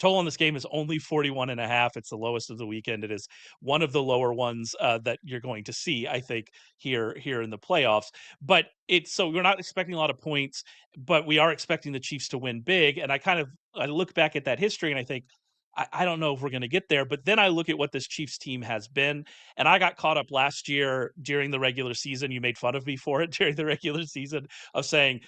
Total on this game is only 41.5. It's the lowest of the weekend. It is one of the lower ones that you're going to see, I think, here in the playoffs. But it's so we're not expecting a lot of points, but we are expecting the Chiefs to win big. And I look back at that history and I think, I don't know if we're going to get there. But then I look at what this Chiefs team has been, and I got caught up last year during the regular season. You made fun of me for it during the regular season of saying,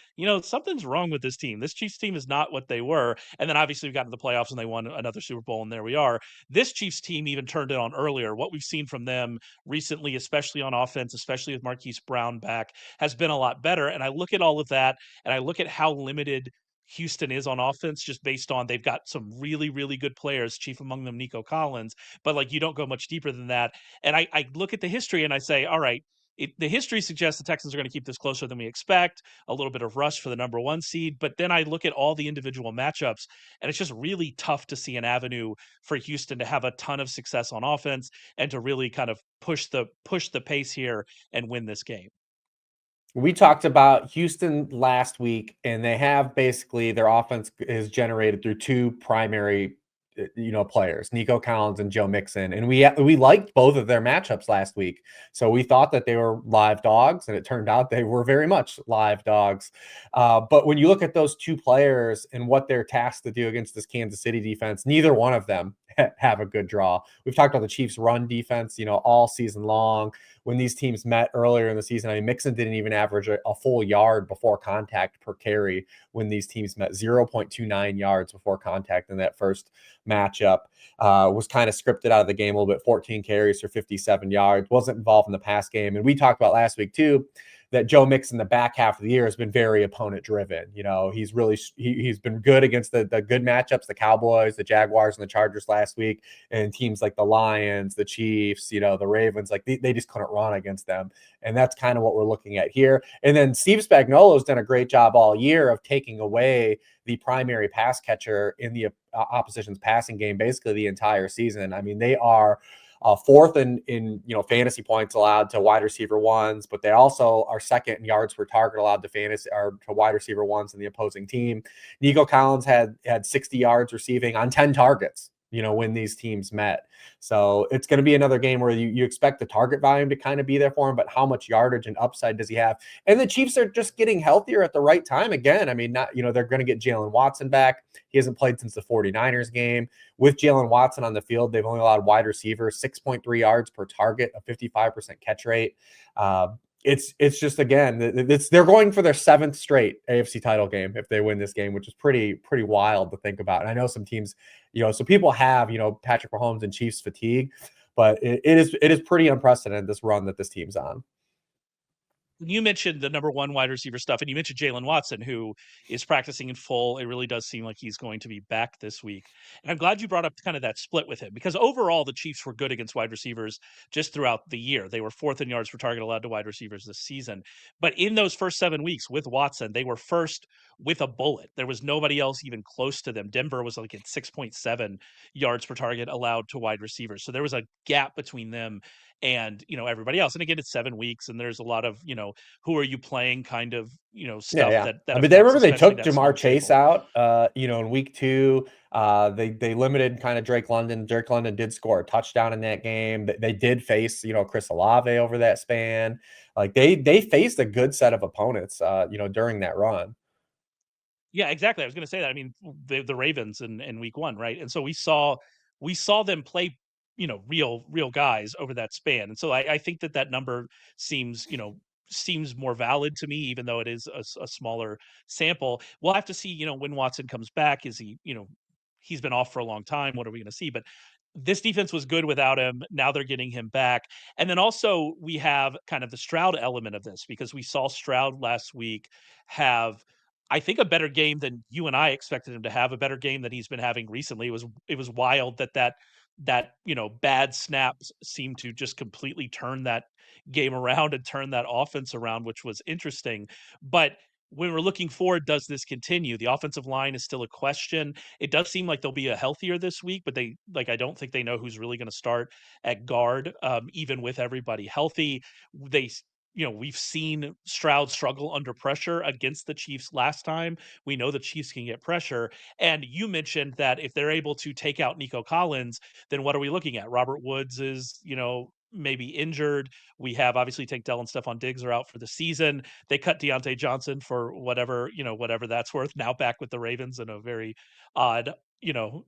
something's wrong with this team. This Chiefs team is not what they were. And then obviously we got to the playoffs and they won another Super Bowl, and there we are. This Chiefs team even turned it on earlier. What we've seen from them recently, especially on offense, especially with Marquise Brown back, has been a lot better. And I look at all of that and I look at how limited Houston is on offense just based on they've got some really, really good players, chief among them Nico Collins, but like you don't go much deeper than that. And I look at the history and I say, all right, the history suggests the Texans are going to keep this closer than we expect, a little bit of rush for the number one seed. But then I look at all the individual matchups, and it's just really tough to see an avenue for Houston to have a ton of success on offense and to really kind of push the pace here and win this game. We talked about Houston last week, and they have basically their offense is generated through two primary, players, Nico Collins and Joe Mixon, and we liked both of their matchups last week. So we thought that they were live dogs, and it turned out they were very much live dogs. But when you look at those two players and what they're tasked to do against this Kansas City defense, neither one of them have a good draw. We've talked about the Chiefs' run defense, all season long. When these teams met earlier in the season, I mean, Mixon didn't even average a full yard before contact per carry when these teams met. 0.29 yards before contact in that first matchup. Was kind of scripted out of the game a little bit. 14 carries for 57 yards. Wasn't involved in the pass game. And we talked about last week too that Joe Mixon the back half of the year has been very opponent driven. He's been good against the good matchups, the Cowboys, the Jaguars, and the Chargers last week, and teams like the Lions, the Chiefs, the Ravens, like they just couldn't run against them. And that's kind of what we're looking at here. And then Steve Spagnuolo's done a great job all year of taking away the primary pass catcher in the opposition's passing game basically the entire season. I mean, they are fourth in fantasy points allowed to wide receiver ones, but they also are second in yards per target allowed to fantasy or to wide receiver ones in the opposing team. Nico Collins had 60 yards receiving on 10 targets, when these teams met. So it's going to be another game where you expect the target volume to kind of be there for him, but how much yardage and upside does he have? And the Chiefs are just getting healthier at the right time. Again, I mean, they're going to get Jalen Watson back. He hasn't played since the 49ers game. With Jalen Watson on the field, they've only allowed wide receivers 6.3 yards per target, a 55% catch rate. It's just, again, they're going for their seventh straight AFC title game if they win this game, which is pretty wild to think about. And I know some teams, so people have, Patrick Mahomes and Chiefs fatigue, but it is pretty unprecedented, this run that this team's on. You mentioned the number one wide receiver stuff, and you mentioned Jalen Watson, who is practicing in full. It really does seem like he's going to be back this week. And I'm glad you brought up kind of that split with him, because overall the Chiefs were good against wide receivers just throughout the year. They were fourth in yards per target allowed to wide receivers this season. But in those first 7 weeks with Watson, they were first with a bullet. There was nobody else even close to them. Denver was like at 6.7 yards per target allowed to wide receivers. So there was a gap between them and everybody else. And again, it's 7 weeks, and there's a lot of who are you playing kind of stuff Yeah. that I mean, they affects remember they especially took that Jamar small Chase sample. out, in week 2. They limited kind of Drake London. Drake London did score a touchdown in that game. They did face, Chris Olave over that span. Like they faced a good set of opponents, during that run. Yeah, exactly. I was going to say that. I mean, the Ravens in week 1, right? And so we saw them play, real guys over that span. And so I think that number seems, seems more valid to me, even though it is a smaller sample. We'll have to see, when Watson comes back. Is he, he's been off for a long time. What are we going to see? But this defense was good without him. Now they're getting him back. And then also we have kind of the Stroud element of this, because we saw Stroud last week have, I think, a better game than you and I expected him to have, a better game than he's been having recently. It was wild that bad snaps seemed to just completely turn that game around and turn that offense around, which was interesting. But when we're looking forward, does this continue? The offensive line is still a question. It does seem like they'll be a healthier this week, but I don't think they know who's really going to start at guard, even with everybody healthy. They we've seen Stroud struggle under pressure against the Chiefs last time. We know the Chiefs can get pressure. And you mentioned that if they're able to take out Nico Collins, then what are we looking at? Robert Woods is, maybe injured. We have obviously Tank Dell and Stephon Diggs are out for the season. They cut Deontay Johnson for whatever that's worth. Now back with the Ravens in a very odd,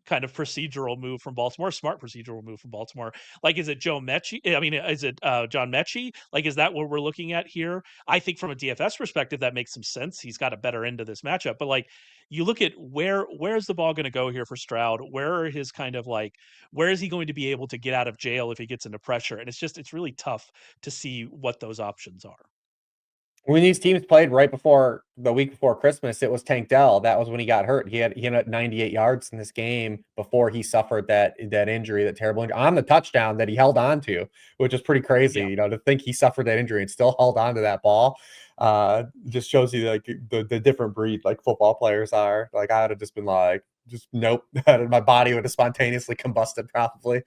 kind of procedural move from Baltimore, smart procedural move from Baltimore. Like, is it Joe Mechie? I mean, is it John Mechie? Like, is that what we're looking at here? I think from a DFS perspective, that makes some sense. He's got a better end of this matchup. But like, you look at where's the ball going to go here for Stroud? Where are his kind of like, where is he going to be able to get out of jail if he gets into pressure? And it's really tough to see what those options are. When these teams played right before the week before Christmas, it was Tank Dell. That was when he got hurt. He had 98 yards in this game before he suffered that injury, that terrible injury on the touchdown that he held on to, which is pretty crazy. Yeah. To think he suffered that injury and still held on to that ball. Just shows you like the different breed like football players are. Like I would have just been like, just nope. My body would have spontaneously combusted probably,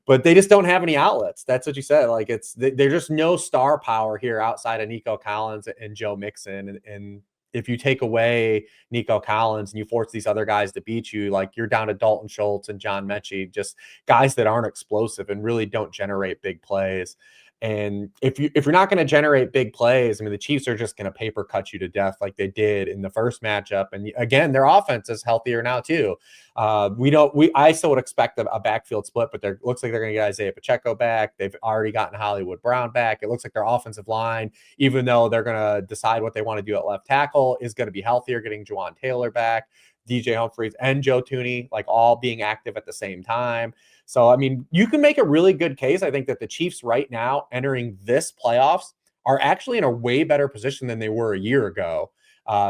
but they just don't have any outlets. That's what you said. Like there's just no star power here outside of Nico Collins and Joe Mixon. And if you take away Nico Collins and you force these other guys to beat you, like you're down to Dalton Schultz and John Mechie, just guys that aren't explosive and really don't generate big plays. And if you're not going to generate big plays, I mean, the Chiefs are just going to paper cut you to death like they did in the first matchup. And again, their offense is healthier now too. I still would expect a backfield split, but it looks like they're going to get Isaiah Pacheco back. They've already gotten Hollywood Brown back. It looks like their offensive line, even though they're going to decide what they want to do at left tackle, is going to be healthier, getting Juwan Taylor back, DJ Humphries and Joe Thuney, like all being active at the same time. So, I mean, you can make a really good case. I think that the Chiefs right now entering this playoffs are actually in a way better position than they were a year ago,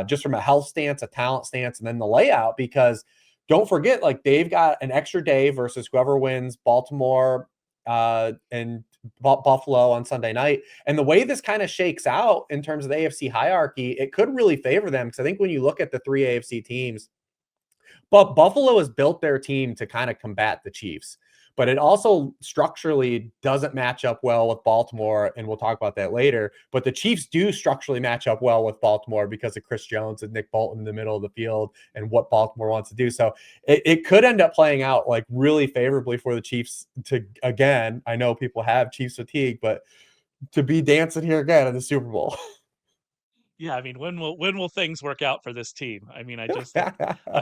just from a health stance, a talent stance, and then the layout, because don't forget, like they've got an extra day versus whoever wins Baltimore and Buffalo on Sunday night. And the way this kind of shakes out in terms of the AFC hierarchy, it could really favor them. Because I think when you look at the three AFC teams, but Buffalo has built their team to kind of combat the Chiefs. But it also structurally doesn't match up well with Baltimore, and we'll talk about that later. But the Chiefs do structurally match up well with Baltimore because of Chris Jones and Nick Bolton in the middle of the field and what Baltimore wants to do. So it could end up playing out like really favorably for the Chiefs to, again, I know people have Chiefs fatigue, but to be dancing here again in the Super Bowl. Yeah, I mean, when will things work out for this team? I mean, I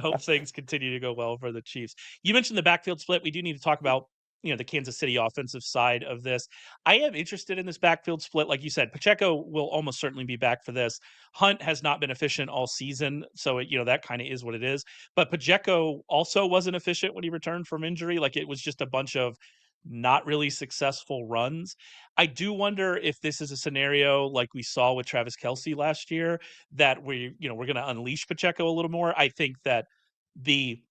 hope things continue to go well for the Chiefs. You mentioned the backfield split. We do need to talk about, the Kansas City offensive side of this. I am interested in this backfield split. Like you said, Pacheco will almost certainly be back for this. Hunt has not been efficient all season, so that kind of is what it is. But Pacheco also wasn't efficient when he returned from injury. Like it was just a bunch of not really successful runs. I do wonder if this is a scenario like we saw with Travis Kelce last year, that we're going to unleash Pacheco a little more. I think that the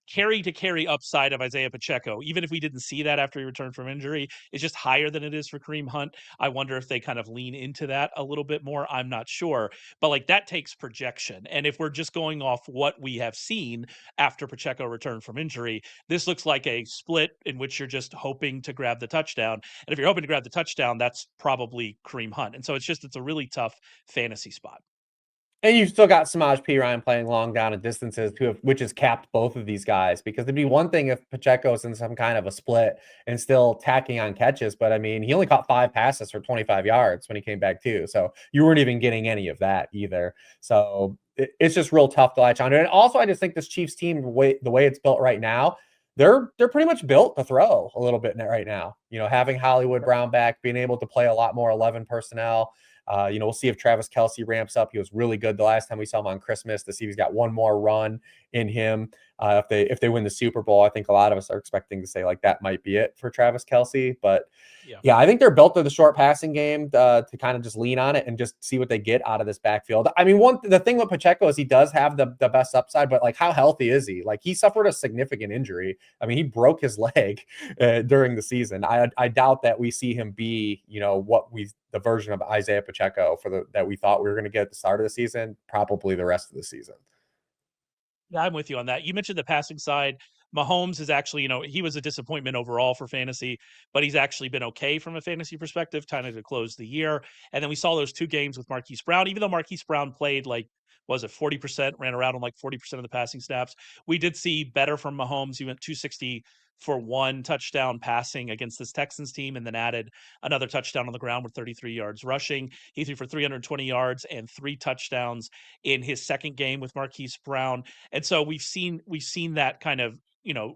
carry to carry upside of Isaiah Pacheco, even if we didn't see that after he returned from injury, is just higher than it is for Kareem Hunt. I wonder if they kind of lean into that a little bit more. I'm not sure, but like that takes projection. And if we're just going off what we have seen after Pacheco returned from injury, this looks like a split in which you're just hoping to grab the touchdown. And if you're hoping to grab the touchdown, that's probably Kareem Hunt. And so it's a really tough fantasy spot. And you've still got Samaj P. Ryan playing long down at distances, which has capped both of these guys. Because it'd be one thing if Pacheco's in some kind of a split and still tacking on catches, but I mean, he only caught 5 passes for 25 yards when he came back too. So you weren't even getting any of that either. So it's just real tough to latch onto. And also, I just think this Chiefs team, the way it's built right now, they're pretty much built to throw a little bit right now. Having Hollywood Brown back, being able to play a lot more 11 personnel. We'll see if Travis Kelce ramps up. He was really good the last time we saw him on Christmas, to see if he's got one more run in him. If they win the Super Bowl, I think a lot of us are expecting to say like that might be it for Travis Kelce. But yeah, I think they're built to the short passing game to kind of just lean on it and just see what they get out of this backfield. I mean, the thing with Pacheco is he does have the best upside, but like how healthy is he? Like he suffered a significant injury. I mean, he broke his leg during the season. I doubt that we see him be, the version of Isaiah Pacheco that we thought we were going to get at the start of the season, probably the rest of the season. Yeah, I'm with you on that. You mentioned the passing side. Mahomes is actually, he was a disappointment overall for fantasy, but he's actually been okay from a fantasy perspective, kind of to close the year. And then we saw those 2 games with Marquise Brown, even though Marquise Brown played like, was it 40%, ran around on like 40% of the passing snaps. We did see better from Mahomes. He went 260 for 1 touchdown passing against this Texans team, and then added another touchdown on the ground with 33 yards rushing. He threw for 320 yards and 3 touchdowns in his second game with Marquise Brown. And so we've seen that kind of,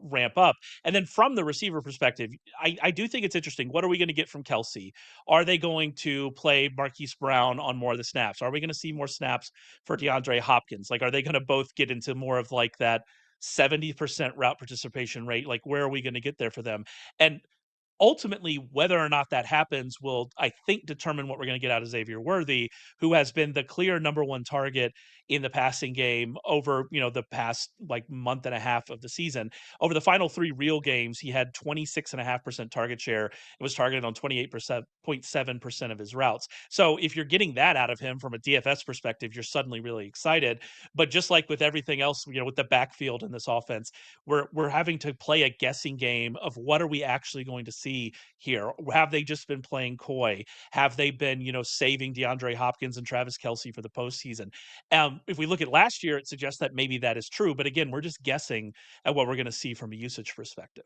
ramp up. And then from the receiver perspective, I do think it's interesting. What are we going to get from Kelsey? Are they going to play Marquise Brown on more of the snaps? Are we going to see more snaps for DeAndre Hopkins? Like, are they going to both get into more of like that 70% route participation rate? Like, where are we going to get there for them? And ultimately, whether or not that happens will, I think, determine what we're going to get out of Xavier Worthy, who has been the clear number 1 target in the passing game over, the past like month and a half of the season. Over the final 3 real games, he had 26.5% target share. It was targeted on 28.7% of his routes. So if you're getting that out of him from a DFS perspective, you're suddenly really excited. But just like with everything else, with the backfield in this offense, we're having to play a guessing game of what are we actually going to see here. Have they just been playing coy? Have they been, saving DeAndre Hopkins and Travis Kelsey for the postseason? If we look at last year, it suggests that maybe that is true. But again, we're just guessing at what we're going to see from a usage perspective.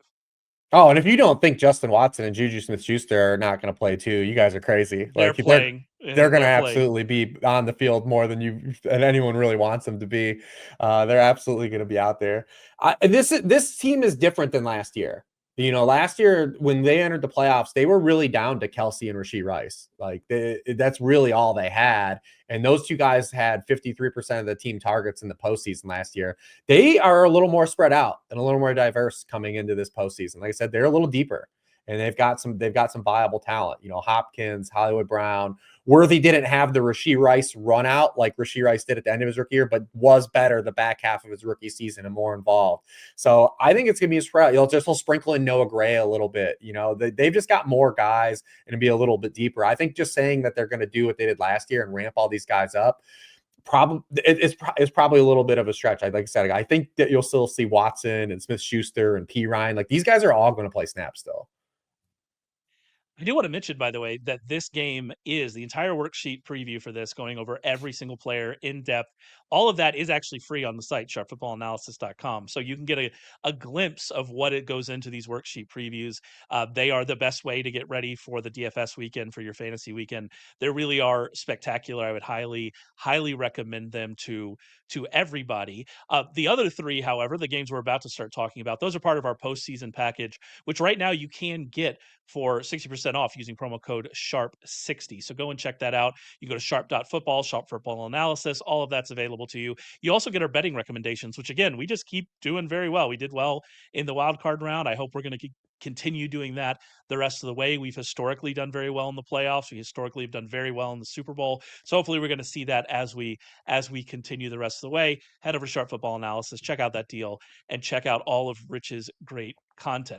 Oh, and if you don't think Justin Watson and Juju Smith-Schuster are not going to play too, you guys are crazy. They're Like playing. they're going to They're playing. absolutely be on the field more than anyone really wants them to be. They're absolutely going to be out there. And this team is different than last year. Last year when they entered the playoffs, they were really down to Kelsey and Rashee Rice. Like that's really all they had. And those 2 guys had 53% of the team targets in the postseason last year. They are a little more spread out and a little more diverse coming into this postseason. Like I said, they're a little deeper. And they've got some viable talent. Hopkins, Hollywood Brown. Worthy didn't have the Rashee Rice run out like Rashee Rice did at the end of his rookie year, but was better the back half of his rookie season and more involved. So I think it's gonna be a spread. He'll sprinkle in Noah Gray a little bit. They've just got more guys and be a little bit deeper. I think just saying that they're going to do what they did last year and ramp all these guys up, it's probably a little bit of a stretch. Like I said, I think that you'll still see Watson and Smith-Schuster and P. Ryan. Like these guys are all going to play snaps still. I do want to mention, by the way, that this game is the entire worksheet preview for this, going over every single player in depth. All of that is actually free on the site, sharpfootballanalysis.com. So you can get a glimpse of what it goes into these worksheet previews. They are the best way to get ready for the DFS weekend, for your fantasy weekend. They really are spectacular. I would highly, highly recommend them to everybody. The other 3, however, the games we're about to start talking about, those are part of our postseason package, which right now you can get for 60% off using promo code SHARP60. So go and check that out. You go to sharp.football, Sharp Football Analysis. All of that's available to you. You also get our betting recommendations, which again, we just keep doing very well. We did well in the wild card round. I hope we're going to continue doing that the rest of the way. We've historically done very well in the playoffs. We historically have done very well in the Super Bowl. So hopefully we're going to see that as we continue the rest of the way. Head over to Sharp Football Analysis, check out that deal, and check out all of Rich's great content.